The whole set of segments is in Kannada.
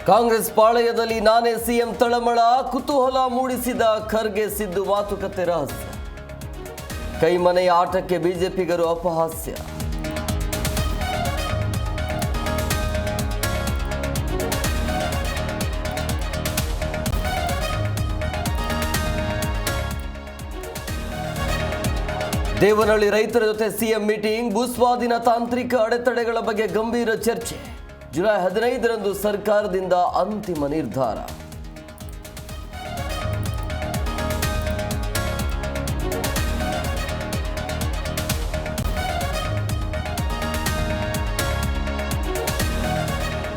ಕಾಂಗ್ರೆಸ್ ಪಾಳೆಯದಲ್ಲಿ ನಾನೇ ಸಿಎಂ ತಳಮಳ, ಕುತೂಹಲ ಮೂಡಿಸಿದ ಖರ್ಗೆ ಸಿದ್ದು ಮಾತುಕತೆ ರಹಸ್ಯ. ಕೈಮನೆಯ ಆಟಕ್ಕೆ ಬಿಜೆಪಿಗರು ಅಪಹಾಸ್ಯ. ದೇವನಹಳ್ಳಿ ರೈತರ ಜೊತೆ ಸಿಎಂ ಮೀಟಿಂಗ್, ಭೂಸ್ವಾಧೀನ ತಾಂತ್ರಿಕ ಅಡೆತಡೆಗಳ ಬಗ್ಗೆ ಗಂಭೀರ ಚರ್ಚೆ. ಜುಲೈ 15ರಂದು ಸರ್ಕಾರದಿಂದ ಅಂತಿಮ ನಿರ್ಧಾರ.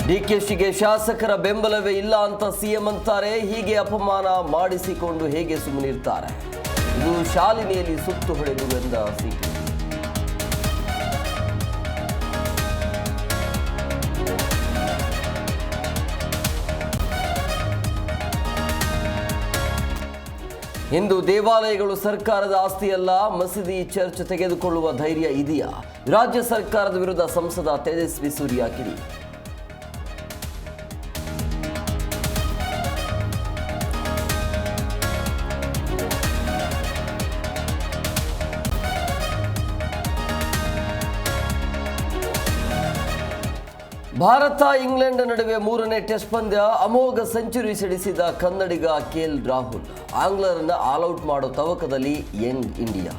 ಡಿಕೆಶಿಗೆ ಶಾಸಕರ ಬೆಂಬಲವೇ ಇಲ್ಲ ಅಂತ ಸಿಎಂ ಅಂತಾರೆ. ಹೀಗೆ ಅಪಮಾನ ಮಾಡಿಸಿಕೊಂಡು ಹೇಗೆ ಸುಮ್ಮನಿರ್ತಾರೆ? ಇದು ಶಾಲಿನಿಯಲ್ಲಿ ಸುತ್ತು ಹೊಡೆದು ಎಂದ ಸಿಎಂ. ಹಿಂದೂ ದೇವಾಲಯಗಳು ಸರ್ಕಾರದ ಆಸ್ತಿಯಲ್ಲ, ಮಸೀದಿ ಚರ್ಚ್ ತೆಗೆದುಕೊಳ್ಳುವ ಧೈರ್ಯ ಇದೆಯಾ? ರಾಜ್ಯ ಸರ್ಕಾರದ ವಿರುದ್ಧ ಸಂಸದ ತೇಜಸ್ವಿ ಸೂರ್ಯ ಕಿಡಿ. ಭಾರತ ಇಂಗ್ಲೆಂಡ್ ನಡುವೆ 3ನೇ ಟೆಸ್ಟ್ ಪಂದ್ಯ, ಅಮೋಘ ಸೆಂಚುರಿ ಸಿಡಿಸಿದ ಕನ್ನಡಿಗ ಕೆಎಲ್ ರಾಹುಲ್. ಆಂಗ್ಲರನ್ನ ಆಲ್ಔಟ್ ಮಾಡೋ ತವಕದಲ್ಲಿ ಯಂಗ್ ಇಂಡಿಯಾ.